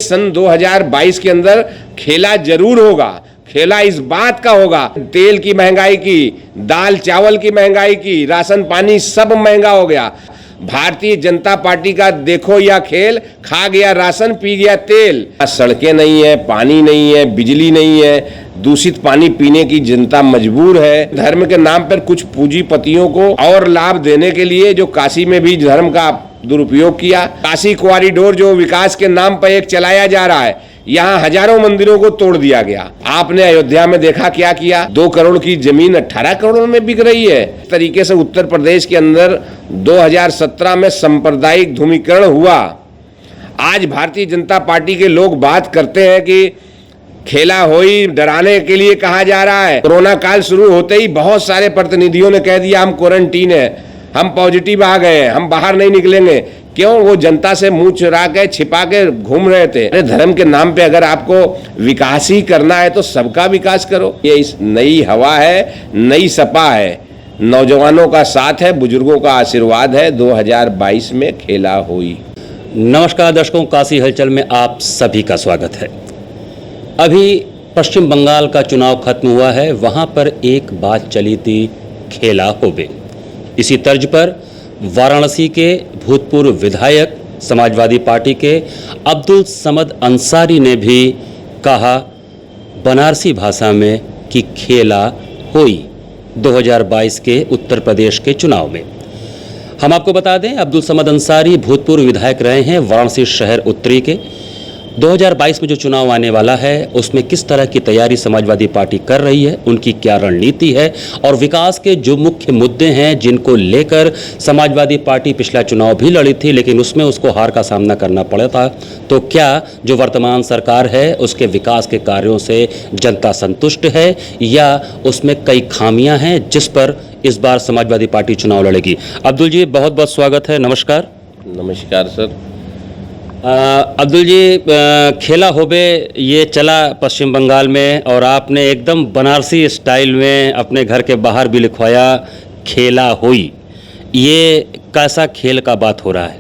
सन 2022 के अंदर खेला जरूर होगा। खेला इस बात का होगा, तेल की महंगाई की, दाल चावल की महंगाई की, राशन पानी सब महंगा हो गया। भारतीय जनता पार्टी का देखो यह खेल, खा गया राशन, पी गया तेल। सड़कें नहीं है, पानी नहीं है, बिजली नहीं है, दूषित पानी पीने की जनता मजबूर है। धर्म के नाम पर कुछ पूंजीपतियों को और लाभ देने के लिए जो काशी में भी धर्म का दुरुपयोग किया। काशी कॉरिडोर जो विकास के नाम पर एक चलाया जा रहा है, यहाँ हजारों मंदिरों को तोड़ दिया गया। आपने अयोध्या में देखा क्या किया, 2 करोड़ की जमीन 18 करोड़ में बिक रही है। इस तरीके से उत्तर प्रदेश के अंदर 2017 में सांप्रदायिक ध्रुवीकरण हुआ। आज भारतीय जनता पार्टी के लोग बात करते हैं कि खेला होई डराने के लिए कहा जा रहा है। कोरोना काल शुरू होते ही बहुत सारे प्रतिनिधियों ने कह दिया हम क्वारंटीन है, हम पॉजिटिव आ गए हैं, हम बाहर नहीं निकलेंगे। क्यों? वो जनता से मुंह चुरा के छिपा के घूम रहे थे। अरे धर्म के नाम पे अगर आपको विकास ही करना है तो सबका विकास करो। ये इस नई हवा है, नई सपा है, नौजवानों का साथ है, बुजुर्गों का आशीर्वाद है। 2022 में खेला हुई। नमस्कार दर्शकों, काशी हलचल में आप सभी का स्वागत है। अभी पश्चिम बंगाल का चुनाव खत्म हुआ है, वहाँ पर एक बात चली थी, खेला होबे। इसी तर्ज पर वाराणसी के भूतपूर्व विधायक समाजवादी पार्टी के अब्दुल समद अंसारी ने भी कहा बनारसी भाषा में कि खेला होई 2022 के उत्तर प्रदेश के चुनाव में। हम आपको बता दें, अब्दुल समद अंसारी भूतपूर्व विधायक रहे हैं वाराणसी शहर उत्तरी के। 2022 में जो चुनाव आने वाला है उसमें किस तरह की तैयारी समाजवादी पार्टी कर रही है, उनकी क्या रणनीति है और विकास के जो मुख्य मुद्दे हैं जिनको लेकर समाजवादी पार्टी पिछला चुनाव भी लड़ी थी लेकिन उसमें उसको हार का सामना करना पड़ा था, तो क्या जो वर्तमान सरकार है उसके विकास के कार्यों से जनता संतुष्ट है या उसमें कई खामियां हैं जिस पर इस बार समाजवादी पार्टी चुनाव लड़ेगी। अब्दुल जी, बहुत बहुत स्वागत है। नमस्कार। नमस्कार सर। अब्दुल जी, खेला होबे ये चला पश्चिम बंगाल में और आपने एकदम बनारसी स्टाइल में अपने घर के बाहर भी लिखवाया खेला होई। ये कैसा खेल का बात हो रहा है?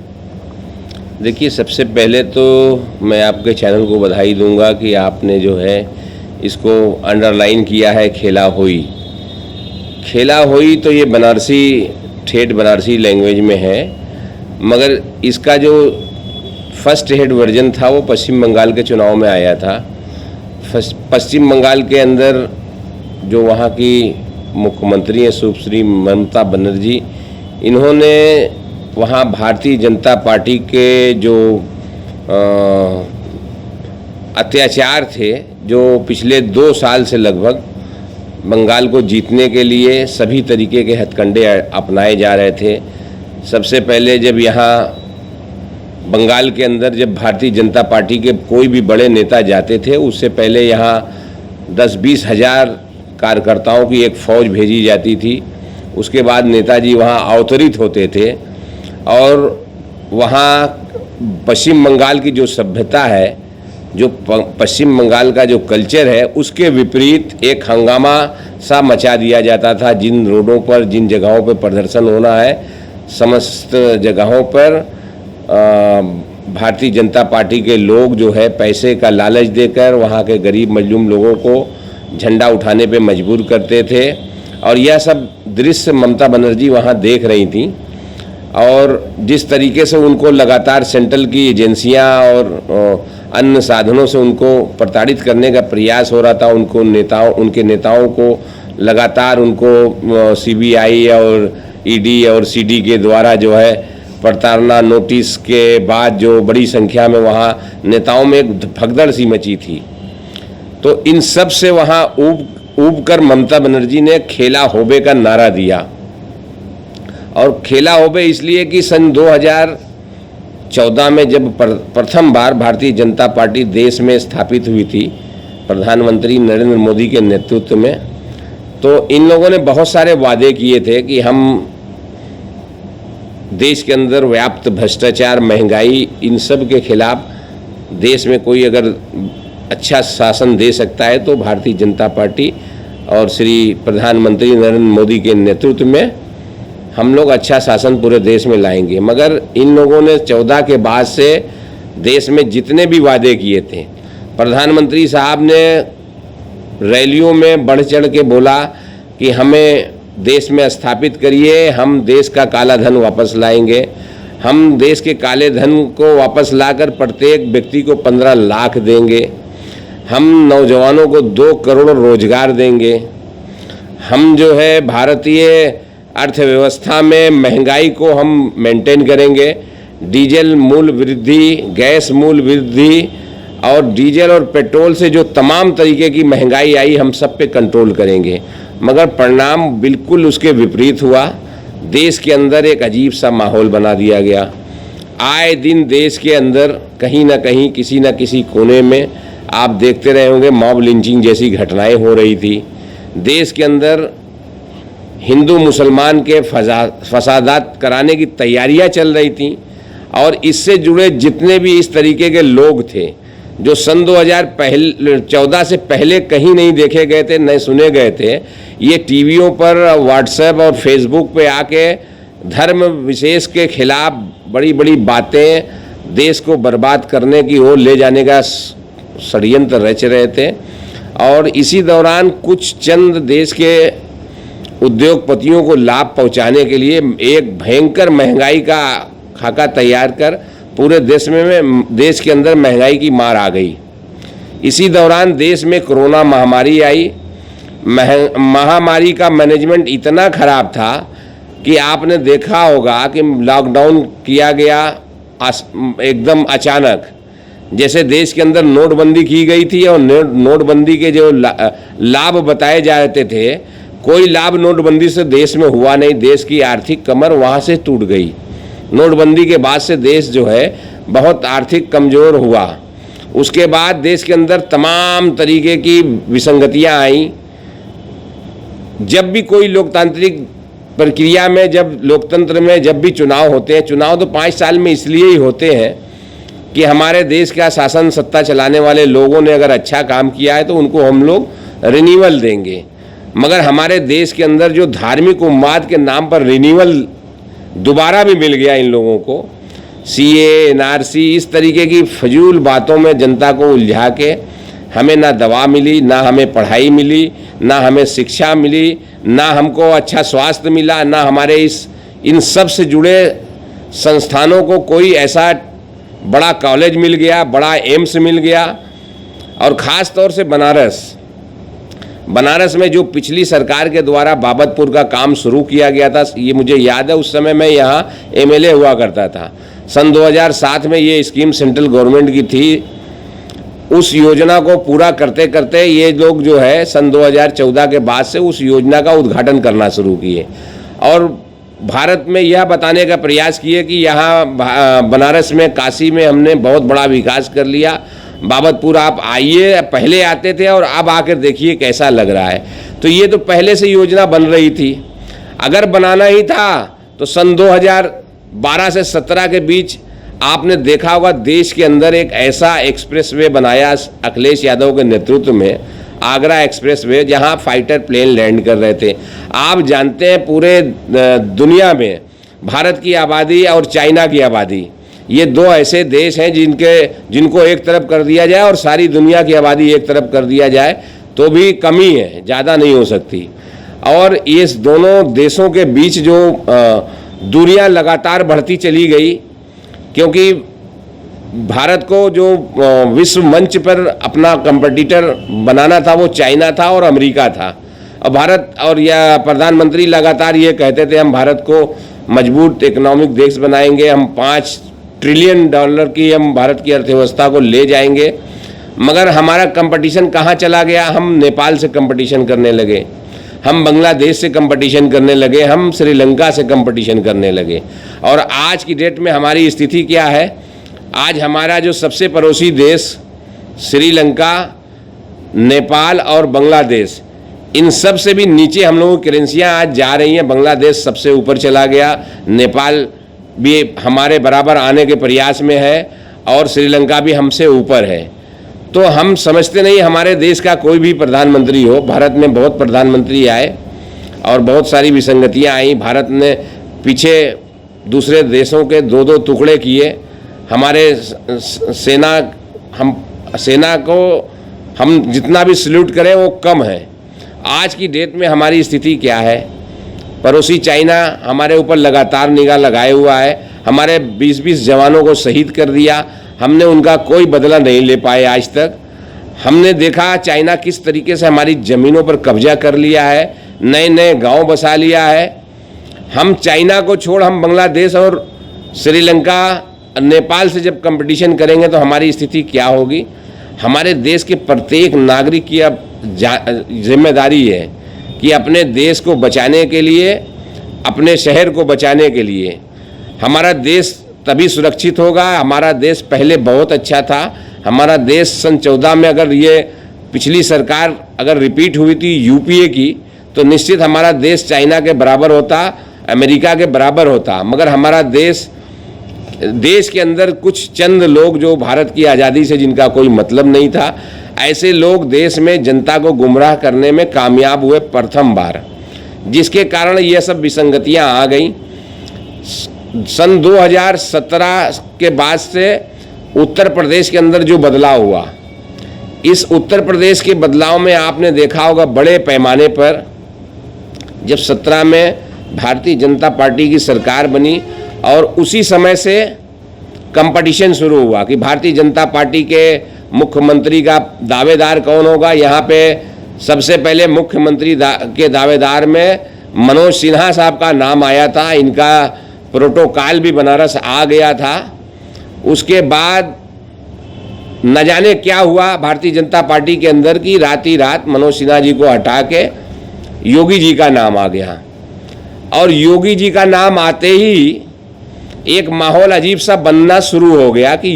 देखिए, सबसे पहले तो मैं आपके चैनल को बधाई दूंगा कि आपने जो है इसको अंडरलाइन किया है, खेला होई। खेला होई तो ये बनारसी, ठेठ बनारसी लैंग्वेज में है, मगर इसका जो फर्स्ट हेड वर्जन था वो पश्चिम बंगाल के चुनाव में आया था। पश्चिम बंगाल के अंदर जो वहाँ की मुख्यमंत्री हैं सुश्री ममता बनर्जी, इन्होंने वहाँ भारतीय जनता पार्टी के जो अत्याचार थे, जो पिछले 2 साल से लगभग बंगाल को जीतने के लिए सभी तरीके के हथकंडे अपनाए जा रहे थे। सबसे पहले जब यहाँ बंगाल के अंदर जब भारतीय जनता पार्टी के कोई भी बड़े नेता जाते थे, उससे पहले यहाँ 10-20 हज़ार कार्यकर्ताओं की एक फ़ौज भेजी जाती थी। उसके बाद नेताजी वहाँ अवतरित होते थे और वहाँ पश्चिम बंगाल की जो सभ्यता है, जो पश्चिम बंगाल का जो कल्चर है, उसके विपरीत एक हंगामा सा मचा दिया जाता था। जिन रोडों पर, जिन जगहों पर प्रदर्शन होना है, समस्त जगहों पर भारतीय जनता पार्टी के लोग जो है पैसे का लालच देकर वहाँ के गरीब मजलूम लोगों को झंडा उठाने पे मजबूर करते थे। और यह सब दृश्य ममता बनर्जी वहाँ देख रही थी और जिस तरीके से उनको लगातार सेंट्रल की एजेंसियाँ और अन्य साधनों से उनको प्रताड़ित करने का प्रयास हो रहा था, उनके नेताओं को लगातार उनको CBI और ED और CD के द्वारा जो है प्रताड़ना नोटिस के बाद जो बड़ी संख्या में वहाँ नेताओं में एक भगदड़ सी मची थी। तो इन सब से वहाँ ऊब कर ममता बनर्जी ने खेला होबे का नारा दिया। और खेला होबे इसलिए कि सन 2014 में जब प्रथम बार भारतीय जनता पार्टी देश में स्थापित हुई थी प्रधानमंत्री नरेंद्र मोदी के नेतृत्व में, तो इन लोगों ने बहुत सारे वादे किए थे कि हम देश के अंदर व्याप्त भ्रष्टाचार, महंगाई, इन सब के खिलाफ देश में कोई अगर अच्छा शासन दे सकता है तो भारतीय जनता पार्टी और श्री प्रधानमंत्री नरेंद्र मोदी के नेतृत्व में हम लोग अच्छा शासन पूरे देश में लाएंगे। मगर इन लोगों ने 14 के बाद से देश में जितने भी वादे किए थे, प्रधानमंत्री साहब ने रैलियों में बढ़ चढ़ के बोला कि हमें देश में स्थापित करिए, हम देश का काला धन वापस लाएंगे, हम देश के काले धन को वापस लाकर प्रत्येक व्यक्ति को 15 लाख देंगे, हम नौजवानों को 2 करोड़ रोजगार देंगे, हम जो है भारतीय अर्थव्यवस्था में महंगाई को हम मेंटेन करेंगे, डीजल मूल्य वृद्धि, गैस मूल्य वृद्धि और डीजल और पेट्रोल से जो तमाम तरीके की महंगाई आई हम सब पे कंट्रोल करेंगे। मगर परिणाम बिल्कुल उसके विपरीत हुआ। देश के अंदर एक अजीब सा माहौल बना दिया गया। आए दिन देश के अंदर कहीं ना कहीं किसी न किसी कोने में आप देखते रहे होंगे मॉब लिंचिंग जैसी घटनाएं हो रही थी। देश के अंदर हिंदू मुसलमान के फसादात कराने की तैयारियां चल रही थीं और इससे जुड़े जितने भी इस तरीके के लोग थे जो सन 2014 से पहले कहीं नहीं देखे गए थे, न सुने गए थे, ये टीवियों पर, व्हाट्सएप और फेसबुक पे आके धर्म विशेष के खिलाफ बड़ी बड़ी बातें देश को बर्बाद करने की ओर ले जाने का षड्यंत्र रच रहे थे। और इसी दौरान कुछ चंद देश के उद्योगपतियों को लाभ पहुंचाने के लिए एक भयंकर महंगाई का खाका तैयार कर पूरे देश के अंदर महंगाई की मार आ गई। इसी दौरान देश में कोरोना महामारी आई। महामारी का मैनेजमेंट इतना खराब था कि आपने देखा होगा कि लॉकडाउन किया गया एकदम अचानक, जैसे देश के अंदर नोटबंदी की गई थी और नोटबंदी के जो लाभ बताए जाते थे, कोई लाभ नोटबंदी से देश में हुआ नहीं। देश की आर्थिक कमर वहाँ से टूट गई। नोटबंदी के बाद से देश जो है बहुत आर्थिक कमज़ोर हुआ। उसके बाद देश के अंदर तमाम तरीके की विसंगतियां आई। जब भी कोई लोकतांत्रिक प्रक्रिया में, जब लोकतंत्र में जब भी चुनाव होते हैं, चुनाव तो 5 साल में इसलिए ही होते हैं कि हमारे देश का शासन सत्ता चलाने वाले लोगों ने अगर अच्छा काम किया है तो उनको हम लोग रिन्यूअल देंगे। मगर हमारे देश के अंदर जो धार्मिक उन्माद के नाम पर रिन्यूअल दोबारा भी मिल गया इन लोगों को, सीए, एनआरसी, इस तरीके की फजूल बातों में जनता को उलझा के हमें ना दवा मिली, ना हमें पढ़ाई मिली, ना हमें शिक्षा मिली, ना हमको अच्छा स्वास्थ्य मिला, ना हमारे इन सब से जुड़े संस्थानों को कोई ऐसा बड़ा कॉलेज मिल गया, बड़ा एम्स मिल गया। और ख़ास तौर से बनारस में जो पिछली सरकार के द्वारा बाबतपुर का काम शुरू किया गया था, ये मुझे याद है, उस समय मैं यहाँ एमएलए हुआ करता था। सन 2007 में ये स्कीम सेंट्रल गवर्नमेंट की थी। उस योजना को पूरा करते करते ये लोग जो है सन 2014 के बाद से उस योजना का उद्घाटन करना शुरू किए और भारत में यह बताने का प्रयास किए कि यहाँ बनारस में, काशी में हमने बहुत बड़ा विकास कर लिया। बाबतपुर आप आइए, पहले आते थे और अब आकर देखिए कैसा लग रहा है। तो ये तो पहले से योजना बन रही थी। अगर बनाना ही था तो सन 2012 से 17 के बीच आपने देखा होगा देश के अंदर एक ऐसा एक्सप्रेसवे बनाया अखिलेश यादव के नेतृत्व में, आगरा एक्सप्रेसवे, जहां फाइटर प्लेन लैंड कर रहे थे। आप जानते हैं पूरे दुनिया में भारत की आबादी और चाइना की आबादी, ये 2 ऐसे देश हैं जिनको एक तरफ कर दिया जाए और सारी दुनिया की आबादी एक तरफ कर दिया जाए तो भी कमी है, ज़्यादा नहीं हो सकती। और इस दोनों देशों के बीच जो दूरियां लगातार बढ़ती चली गई, क्योंकि भारत को जो विश्व मंच पर अपना कंपटीटर बनाना था वो चाइना था और अमेरिका था। और भारत और यह प्रधानमंत्री लगातार ये कहते थे हम भारत को मजबूत इकोनॉमिक देश बनाएंगे, हम $5 ट्रिलियन की हम भारत की अर्थव्यवस्था को ले जाएंगे। मगर हमारा कंपटीशन कहाँ चला गया? हम नेपाल से कंपटीशन करने लगे, हम बांग्लादेश से कंपटीशन करने लगे, हम श्रीलंका से कंपटीशन करने लगे। और आज की डेट में हमारी स्थिति क्या है? आज हमारा जो सबसे पड़ोसी देश श्रीलंका, नेपाल और बांग्लादेश, इन सब से भी नीचे हम लोगों की करेंसियाँ आज जा रही हैं। बांग्लादेश सबसे ऊपर चला गया, नेपाल भी हमारे बराबर आने के प्रयास में है और श्रीलंका भी हमसे ऊपर है। तो हम समझते नहीं हमारे देश का कोई भी प्रधानमंत्री हो। भारत में बहुत प्रधानमंत्री आए और बहुत सारी विसंगतियां आई। भारत ने पीछे दूसरे देशों के 2-2 टुकड़े किए हमारे सेना को हम जितना भी सल्यूट करें वो कम है। आज की डेट में हमारी स्थिति क्या है? पड़ोसी चाइना हमारे ऊपर लगातार निगाह लगाए हुआ है। हमारे 20-20 जवानों को शहीद कर दिया, हमने उनका कोई बदला नहीं ले पाए आज तक। हमने देखा चाइना किस तरीके से हमारी ज़मीनों पर कब्जा कर लिया है, नए नए गांव बसा लिया है। हम चाइना को छोड़ हम बांग्लादेश और श्रीलंका, नेपाल से जब कंपटीशन करेंगे तो हमारी स्थिति क्या होगी? हमारे देश के प्रत्येक नागरिक की अब जिम्मेदारी है कि अपने देश को बचाने के लिए, अपने शहर को बचाने के लिए, हमारा देश तभी सुरक्षित होगा। हमारा देश पहले बहुत अच्छा था। हमारा देश सन 14 में अगर ये पिछली सरकार अगर रिपीट हुई थी यूपीए की, तो निश्चित हमारा देश चाइना के बराबर होता, अमेरिका के बराबर होता। मगर हमारा देश के अंदर कुछ चंद लोग जो भारत की आज़ादी से जिनका कोई मतलब नहीं था, ऐसे लोग देश में जनता को गुमराह करने में कामयाब हुए प्रथम बार, जिसके कारण ये सब विसंगतियां आ गई। सन 2017 के बाद से उत्तर प्रदेश के अंदर जो बदलाव हुआ, इस उत्तर प्रदेश के बदलाव में आपने देखा होगा बड़े पैमाने पर जब 17 में भारतीय जनता पार्टी की सरकार बनी और उसी समय से कंपटीशन शुरू हुआ कि भारतीय जनता पार्टी के मुख्यमंत्री का दावेदार कौन होगा। यहाँ पे सबसे पहले मुख्यमंत्री के दावेदार में मनोज सिन्हा साहब का नाम आया था। इनका प्रोटोकॉल भी बनारस आ गया था। उसके बाद न जाने क्या हुआ भारतीय जनता पार्टी के अंदर की रात ही रात मनोज सिन्हा जी को हटा के योगी जी का नाम आ गया। और योगी जी का नाम आते ही एक माहौल अजीब सा बनना शुरू हो गया कि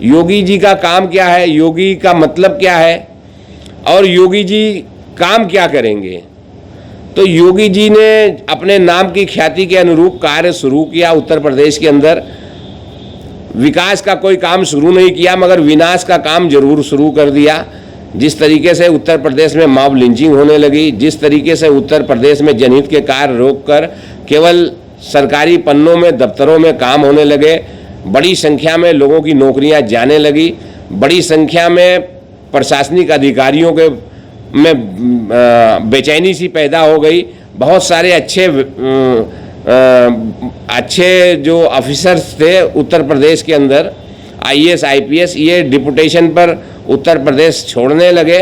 योगी जी का काम क्या है, योगी का मतलब क्या है और योगी जी काम क्या करेंगे। तो योगी जी ने अपने नाम की ख्याति के अनुरूप कार्य शुरू किया। उत्तर प्रदेश के अंदर विकास का कोई काम शुरू नहीं किया, मगर विनाश का काम जरूर शुरू कर दिया। जिस तरीके से उत्तर प्रदेश में मॉब लिंचिंग होने लगी, जिस तरीके से उत्तर प्रदेश में जनहित के कार्य रोककर केवल सरकारी पन्नों में, दफ्तरों में काम होने लगे, बड़ी संख्या में लोगों की नौकरियां जाने लगी, बड़ी संख्या में प्रशासनिक अधिकारियों के में बेचैनी सी पैदा हो गई। बहुत सारे अच्छे जो ऑफिसर्स थे उत्तर प्रदेश के अंदर, आईएएस, आईपीएस, ये डिपुटेशन पर उत्तर प्रदेश छोड़ने लगे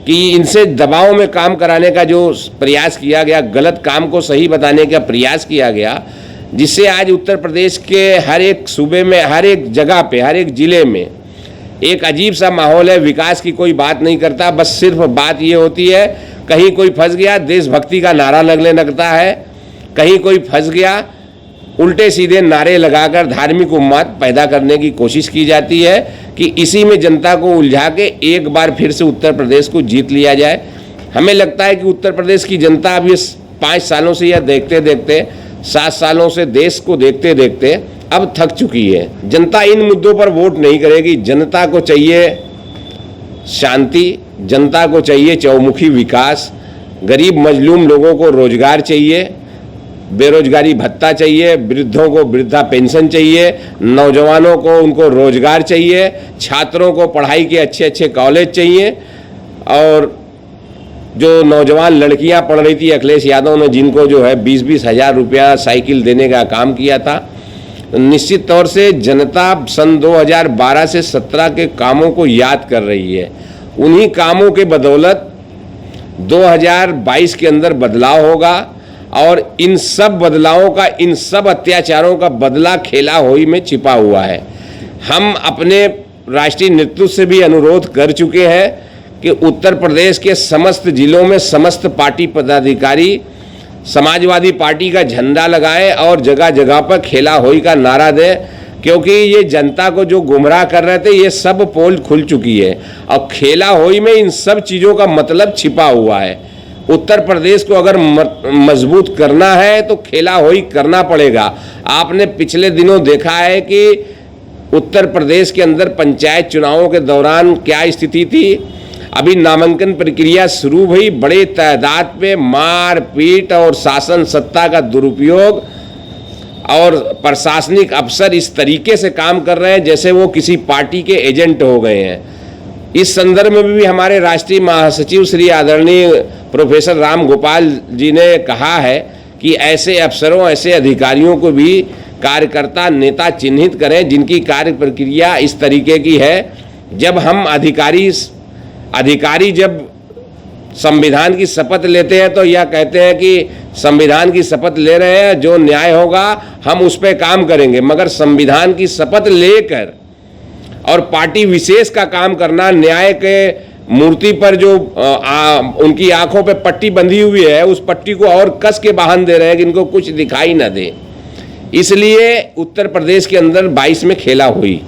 कि इनसे दबाव में काम कराने का जो प्रयास किया गया, गलत काम को सही बताने का प्रयास किया गया, जिससे आज उत्तर प्रदेश के हर एक सूबे में, हर एक जगह पे, हर एक ज़िले में एक अजीब सा माहौल है। विकास की कोई बात नहीं करता, बस सिर्फ बात ये होती है कहीं कोई फंस गया देशभक्ति का नारा लगने लगता है, कहीं कोई फंस गया उल्टे सीधे नारे लगाकर धार्मिक उन्माद पैदा करने की कोशिश की जाती है कि इसी में जनता को उलझा के एक बार फिर से उत्तर प्रदेश को जीत लिया जाए। हमें लगता है कि उत्तर प्रदेश की जनता अब ये 5 सालों से या देखते देखते 7 सालों से देश को देखते देखते अब थक चुकी है। जनता इन मुद्दों पर वोट नहीं करेगी। जनता को चाहिए शांति, जनता को चाहिए चौमुखी विकास, गरीब मजलूम लोगों को रोजगार चाहिए, बेरोजगारी भत्ता चाहिए, वृद्धों को वृद्धा पेंशन चाहिए, नौजवानों को उनको रोजगार चाहिए, छात्रों को पढ़ाई के अच्छे अच्छे कॉलेज चाहिए। और जो नौजवान लड़कियां पढ़ रही थी, अखिलेश यादव ने जिनको जो है 20-20 हज़ार रुपया साइकिल देने का काम किया था, निश्चित तौर से जनता सन 2012 से 17 के कामों को याद कर रही है। उन्हीं कामों के बदौलत 2022 के अंदर बदलाव होगा और इन सब बदलावों का, इन सब अत्याचारों का बदला खेला होई में छिपा हुआ है। हम अपने राष्ट्रीय नेतृत्व से भी अनुरोध कर चुके हैं कि उत्तर प्रदेश के समस्त जिलों में समस्त पार्टी पदाधिकारी समाजवादी पार्टी का झंडा लगाएं और जगह जगह पर खेला होई का नारा दें, क्योंकि ये जनता को जो गुमराह कर रहे थे ये सब पोल खुल चुकी है और खेला होई में इन सब चीज़ों का मतलब छिपा हुआ है। उत्तर प्रदेश को अगर मजबूत करना है तो खेला होई करना पड़ेगा। आपने पिछले दिनों देखा है कि उत्तर प्रदेश के अंदर पंचायत चुनावों के दौरान क्या स्थिति थी। अभी नामांकन प्रक्रिया शुरू हुई, बड़े तादाद पे मार पीट और शासन सत्ता का दुरुपयोग और प्रशासनिक अफसर इस तरीके से काम कर रहे हैं जैसे वो किसी पार्टी के एजेंट हो गए हैं। इस संदर्भ में भी हमारे राष्ट्रीय महासचिव श्री आदरणीय प्रोफेसर राम गोपाल जी ने कहा है कि ऐसे अफसरों, ऐसे अधिकारियों को भी कार्यकर्ता नेता चिन्हित करें जिनकी कार्य प्रक्रिया इस तरीके की है। जब हम अधिकारी जब संविधान की शपथ लेते हैं तो यह कहते हैं कि संविधान की शपथ ले रहे हैं, जो न्याय होगा हम उस पर काम करेंगे, मगर संविधान की शपथ लेकर और पार्टी विशेष का काम करना, न्याय के मूर्ति पर जो उनकी आंखों पे पट्टी बंधी हुई है उस पट्टी को और कस के बांध दे रहे हैं कि इनको कुछ दिखाई ना दे। इसलिए उत्तर प्रदेश के अंदर 22 में खेला हुई।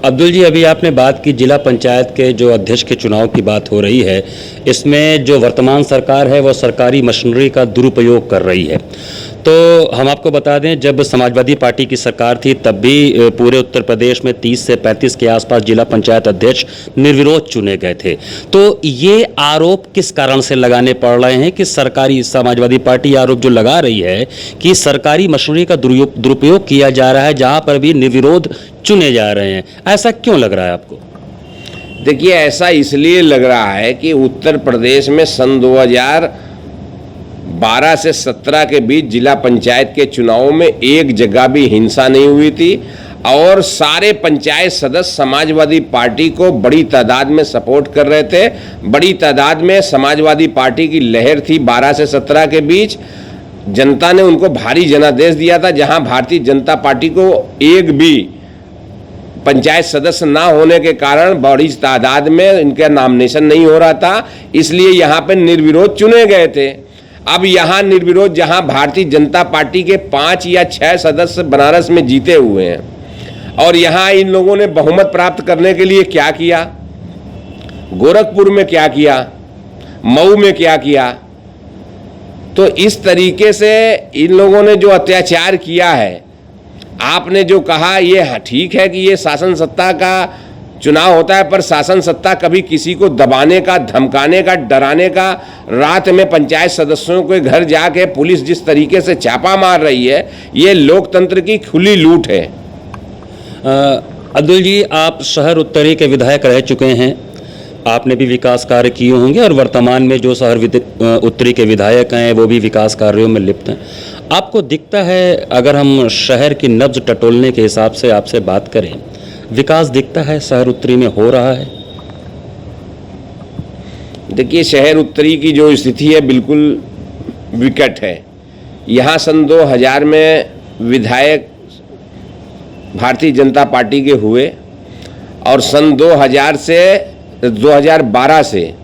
अब्दुल जी, अभी आपने बात की जिला पंचायत के जो अध्यक्ष के चुनाव की बात हो रही है, इसमें जो वर्तमान सरकार है वो सरकारी मशीनरी का दुरुपयोग कर रही है। तो हम आपको बता दें, जब समाजवादी पार्टी की सरकार थी तब भी पूरे उत्तर प्रदेश में 30 से 35 के आसपास जिला पंचायत अध्यक्ष निर्विरोध चुने गए थे। तो ये आरोप किस कारण से लगाने पड़ रहे हैं कि सरकारी समाजवादी पार्टी आरोप जो लगा रही है कि सरकारी मशीनरी का दुरुपयोग किया जा रहा है, जहां पर भी निर्विरोध चुने जा रहे हैं, ऐसा क्यों लग रहा है आपको? देखिए, ऐसा इसलिए लग रहा है कि उत्तर प्रदेश में सन 2012 से 17 के बीच जिला पंचायत के चुनावों में एक जगह भी हिंसा नहीं हुई थी और सारे पंचायत सदस्य समाजवादी पार्टी को बड़ी तादाद में सपोर्ट कर रहे थे। बड़ी तादाद में समाजवादी पार्टी की लहर थी 12 से 17 के बीच। जनता ने उनको भारी जनादेश दिया था, जहां भारतीय जनता पार्टी को एक भी पंचायत सदस्य ना होने के कारण बड़ी तादाद में इनका नॉमिनेशन नहीं हो रहा था, इसलिए यहाँ पे निर्विरोध चुने गए थे। अब यहाँ निर्विरोध, जहाँ भारतीय जनता पार्टी के 5 या 6 सदस्य बनारस में जीते हुए हैं और यहाँ इन लोगों ने बहुमत प्राप्त करने के लिए क्या किया, गोरखपुर में क्या किया, मऊ में क्या किया, तो इस तरीके से इन लोगों ने जो अत्याचार किया है, आपने जो कहा ये ठीक है कि ये शासन सत्ता का चुनाव होता है, पर शासन सत्ता कभी किसी को दबाने का, धमकाने का, डराने का, रात में पंचायत सदस्यों के घर जाके पुलिस जिस तरीके से छापा मार रही है, ये लोकतंत्र की खुली लूट है। अब्दुल जी, आप शहर उत्तरी के विधायक रह चुके हैं, आपने भी विकास कार्य किए होंगे और वर्तमान में जो शहर उत्तरी के विधायक हैं वो भी विकास कार्यों में लिप्त हैं। आपको दिखता है, अगर हम शहर की नब्ज टटोलने के हिसाब से आपसे बात करें, विकास दिखता है शहर उत्तरी में हो रहा है? देखिए, शहर उत्तरी की जो स्थिति है बिल्कुल विकट है। यहाँ सन 2000 में विधायक भारतीय जनता पार्टी के हुए और सन 2012 से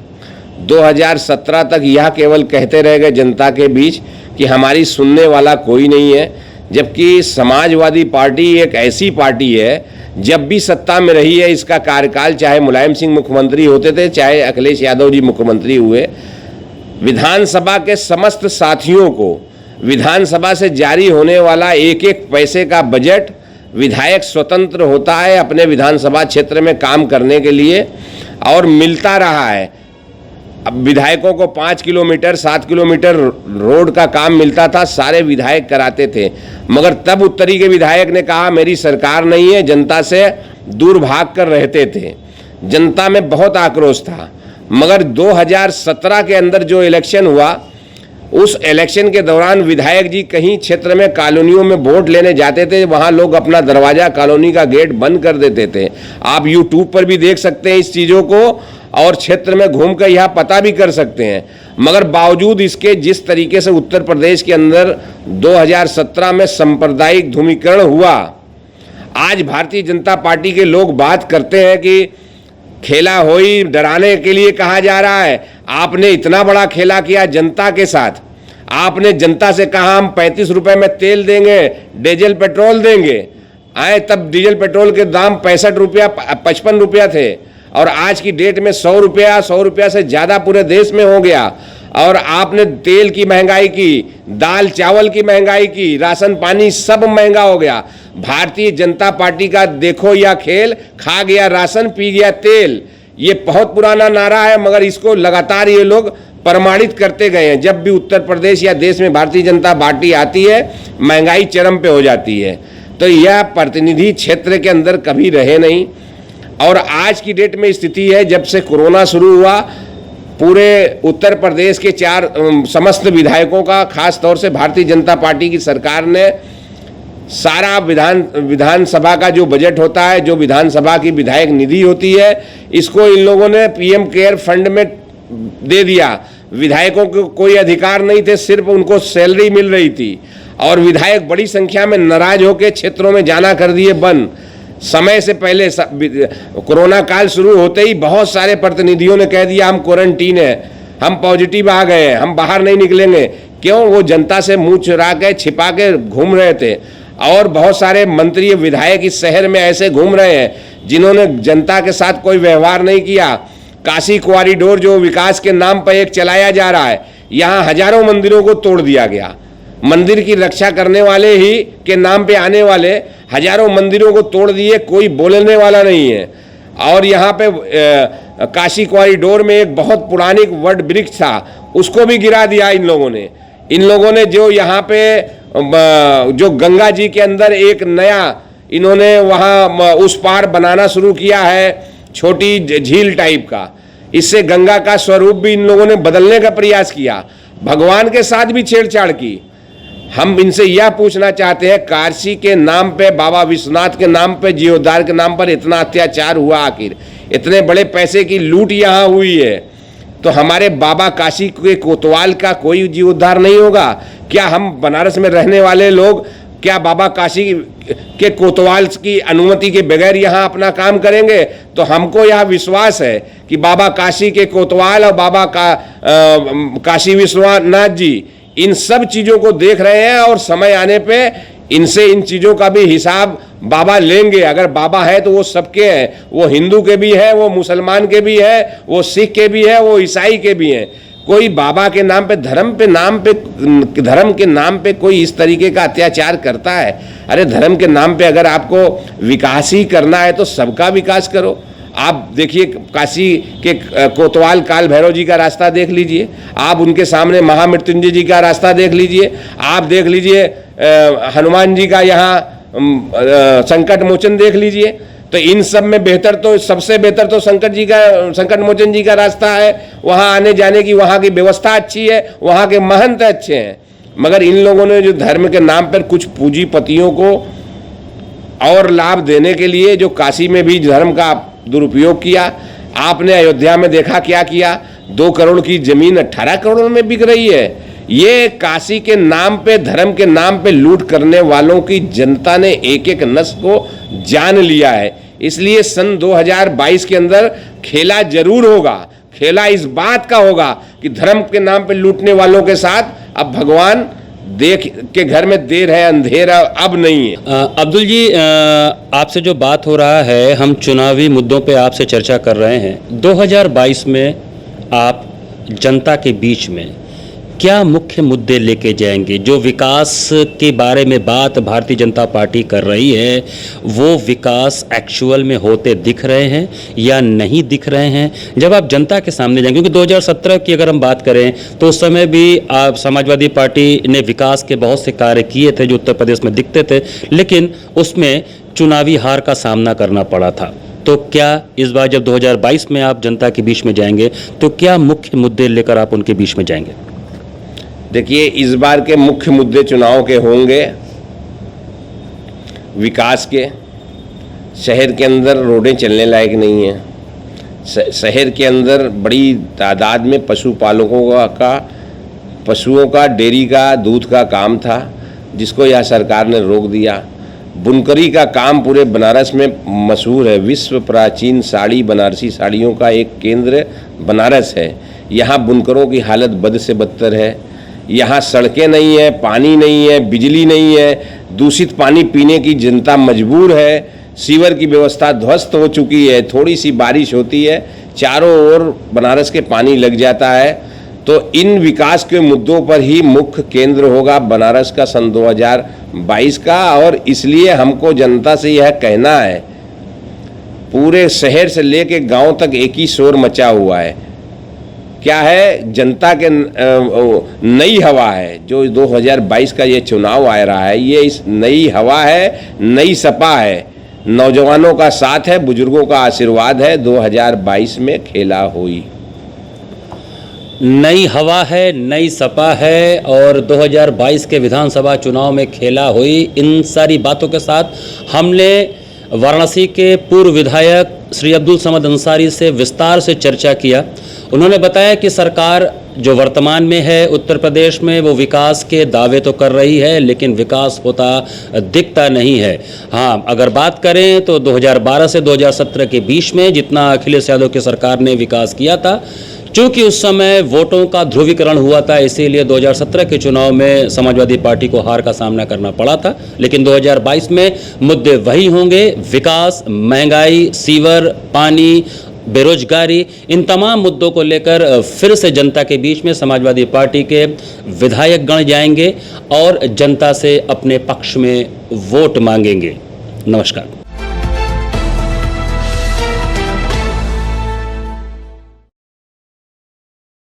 2017 तक यह केवल कहते रह गए जनता के बीच कि हमारी सुनने वाला कोई नहीं है, जबकि समाजवादी पार्टी एक ऐसी पार्टी है, जब भी सत्ता में रही है, इसका कार्यकाल चाहे मुलायम सिंह मुख्यमंत्री होते थे, चाहे अखिलेश यादव जी मुख्यमंत्री हुए, विधानसभा के समस्त साथियों को विधानसभा से जारी होने वाला एक एक पैसे का बजट विधायक स्वतंत्र होता है अपने विधानसभा क्षेत्र में काम करने के लिए और मिलता रहा है। अब विधायकों को 5 किलोमीटर 7 किलोमीटर रोड का काम मिलता था, सारे विधायक कराते थे, मगर तब उत्तरी के विधायक ने कहा मेरी सरकार नहीं है, जनता से दूर भाग कर रहते थे। जनता में बहुत आक्रोश था, मगर 2017 के अंदर जो इलेक्शन हुआ, उस इलेक्शन के दौरान विधायक जी कहीं क्षेत्र में कॉलोनियों में वोट लेने जाते थे, वहाँ लोग अपना दरवाजा, कॉलोनी का गेट बंद कर देते थे। आप यूट्यूब पर भी देख सकते हैं इस चीज़ों को और क्षेत्र में घूमकर यह पता भी कर सकते हैं। मगर बावजूद इसके जिस तरीके से उत्तर प्रदेश के अंदर 2017 में सांप्रदायिक ध्रुवीकरण हुआ, आज भारतीय जनता पार्टी के लोग बात करते हैं कि खेला होई, डराने के लिए कहा जा रहा है। आपने इतना बड़ा खेला किया जनता के साथ, आपने जनता से कहा हम 35 रुपए में तेल देंगे, डीजल पेट्रोल देंगे, आए तब डीजल पेट्रोल के दाम 65 रुपया 55 रुपया थे और आज की डेट में 100 रुपया से ज़्यादा पूरे देश में हो गया। और आपने तेल की महंगाई की, दाल चावल की महंगाई की, राशन पानी सब महंगा हो गया। भारतीय जनता पार्टी का देखो यह खेल, खा गया राशन, पी गया तेल, ये बहुत पुराना नारा है, मगर इसको लगातार ये लोग प्रमाणित करते गए हैं। जब भी उत्तर प्रदेश या देश में भारतीय जनता पार्टी आती है, महंगाई चरम पे हो जाती है। तो यह प्रतिनिधि क्षेत्र के अंदर कभी रहे नहीं। और आज की डेट में स्थिति है, जब से कोरोना शुरू हुआ, पूरे उत्तर प्रदेश के समस्त विधायकों का, खास तौर से भारतीय जनता पार्टी की सरकार ने सारा विधानसभा का जो बजट होता है, जो विधानसभा की विधायक निधि होती है, इसको इन लोगों ने पीएम केयर फंड में दे दिया। विधायकों को कोई अधिकार नहीं थे, सिर्फ उनको सैलरी मिल रही थी। और विधायक बड़ी संख्या में नाराज होकर क्षेत्रों में जाना कर दिए बंद। समय से पहले कोरोना काल शुरू होते ही बहुत सारे प्रतिनिधियों ने कह दिया हम क्वारंटीन है, हम पॉजिटिव आ गए हैं, हम बाहर नहीं निकलेंगे। क्यों? वो जनता से मुंह चुरा के छिपा के घूम रहे थे। और बहुत सारे मंत्री विधायक इस शहर में ऐसे घूम रहे हैं जिन्होंने जनता के साथ कोई व्यवहार नहीं किया। काशी कॉरिडोर जो विकास के नाम पर एक चलाया जा रहा है, यहाँ हजारों मंदिरों को तोड़ दिया गया। मंदिर की रक्षा करने वाले ही के नाम पे आने वाले हजारों मंदिरों को तोड़ दिए, कोई बोलने वाला नहीं है। और यहाँ पे काशी कॉरिडोर में एक बहुत पुरानी वट वृक्ष था, उसको भी गिरा दिया इन लोगों ने जो यहाँ पे जो गंगा जी के अंदर एक नया इन्होंने वहाँ उस पार बनाना शुरू किया है, छोटी झील टाइप का। इससे गंगा का स्वरूप भी इन लोगों ने बदलने का प्रयास किया, भगवान के साथ भी छेड़छाड़ की। हम इनसे यह पूछना चाहते हैं, काशी के नाम पे, बाबा विश्वनाथ के नाम पे, जीवोद्धार के नाम पर इतना अत्याचार हुआ, आखिर इतने बड़े पैसे की लूट यहाँ हुई है, तो हमारे बाबा काशी के कोतवाल का कोई जीवोद्धार नहीं होगा क्या? हम बनारस में रहने वाले लोग क्या बाबा काशी के कोतवाल की अनुमति के बगैर यहाँ अपना काम करेंगे? तो हमको यह विश्वास है कि बाबा काशी के कोतवाल और बाबा काशी विश्वनाथ जी इन सब चीज़ों को देख रहे हैं, और समय आने पे इनसे इन चीज़ों का भी हिसाब बाबा लेंगे। अगर बाबा है तो वो सबके हैं, वो हिंदू के भी है, वो मुसलमान के भी है, वो सिख के भी है, वो ईसाई के भी हैं। कोई बाबा के नाम पे, धर्म के नाम पे कोई इस तरीके का अत्याचार करता है? अरे धर्म के नाम पे अगर आपको विकास ही करना है तो सबका विकास करो। आप देखिए, काशी के कोतवाल काल भैरव जी का रास्ता देख लीजिए, आप उनके सामने महामृत्युंजय जी का रास्ता देख लीजिए, आप देख लीजिए हनुमान जी का यहाँ संकट मोचन देख लीजिए। तो इन सब में सबसे बेहतर तो संकट मोचन जी का रास्ता है। वहाँ आने जाने की वहाँ की व्यवस्था अच्छी है, वहाँ के महंत अच्छे हैं। मगर इन लोगों ने जो धर्म के नाम पर कुछ पूंजीपतियों को और लाभ देने के लिए जो काशी में भी धर्म का दुरुपयोग किया। आपने अयोध्या में देखा क्या किया, 2 करोड़ की जमीन 18 करोड़ में बिक रही है। ये काशी के नाम पे, धर्म के नाम पे लूट करने वालों की जनता ने एक एक नस को जान लिया है। इसलिए सन 2022 के अंदर खेला जरूर होगा। खेला इस बात का होगा कि धर्म के नाम पे लूटने वालों के साथ अब भगवान देख के घर में देर है, अंधेरा अब नहीं है। अब्दुल जी, आपसे जो बात हो रहा है, हम चुनावी मुद्दों पे आपसे चर्चा कर रहे हैं। 2022 में आप जनता के बीच में क्या मुख्य मुद्दे लेके जाएंगे? जो विकास के बारे में बात भारतीय जनता पार्टी कर रही है, वो विकास एक्चुअल में होते दिख रहे हैं या नहीं दिख रहे हैं? जब आप जनता के सामने जाएंगे, क्योंकि 2017 की अगर हम बात करें तो उस समय भी समाजवादी पार्टी ने विकास के बहुत से कार्य किए थे जो उत्तर प्रदेश में दिखते थे, लेकिन उसमें चुनावी हार का सामना करना पड़ा था। तो क्या इस बार जब 2022 में आप जनता के बीच में जाएंगे तो क्या मुख्य मुद्दे लेकर आप उनके बीच में जाएंगे? देखिए, इस बार के मुख्य मुद्दे चुनाव के होंगे विकास के। शहर के अंदर रोडें चलने लायक नहीं हैं। शहर के अंदर बड़ी तादाद में पशुओं का डेयरी का दूध का काम था, जिसको यह सरकार ने रोक दिया। बुनकरी का काम पूरे बनारस में मशहूर है। विश्व प्राचीन साड़ी, बनारसी साड़ियों का एक केंद्र बनारस है। यहाँ बुनकरों की हालत बद से बदतर है। यहाँ सड़कें नहीं है, पानी नहीं है, बिजली नहीं है, दूषित पानी पीने की जनता मजबूर है। सीवर की व्यवस्था ध्वस्त हो चुकी है। थोड़ी सी बारिश होती है, चारों ओर बनारस के पानी लग जाता है। तो इन विकास के मुद्दों पर ही मुख्य केंद्र होगा बनारस का सन 2022 का। और इसलिए हमको जनता से यह कहना है, पूरे शहर से लेके गांव तक एक ही शोर मचा हुआ है क्या है, जनता के नई हवा है। जो 2022 का ये चुनाव आ रहा है, ये इस नई हवा है, नई सपा है, नौजवानों का साथ है, बुजुर्गों का आशीर्वाद है। 2022 में खेला हुई नई हवा है, नई सपा है और 2022 के विधानसभा चुनाव में खेला हुई। इन सारी बातों के साथ हमने वाराणसी के पूर्व विधायक श्री अब्दुल समद अंसारी से विस्तार से चर्चा किया। उन्होंने बताया कि सरकार जो वर्तमान में है उत्तर प्रदेश में, वो विकास के दावे तो कर रही है लेकिन विकास होता दिखता नहीं है। हाँ, अगर बात करें तो 2012 से 2017 के बीच में जितना अखिलेश यादव की सरकार ने विकास किया था, चूंकि उस समय वोटों का ध्रुवीकरण हुआ था, इसीलिए 2017 के चुनाव में समाजवादी पार्टी को हार का सामना करना पड़ा था। लेकिन 2022 में मुद्दे वही होंगे, विकास, महंगाई, सीवर, पानी, बेरोजगारी, इन तमाम मुद्दों को लेकर फिर से जनता के बीच में समाजवादी पार्टी के विधायक गण जाएंगे और जनता से अपने पक्ष में वोट मांगेंगे। नमस्कार।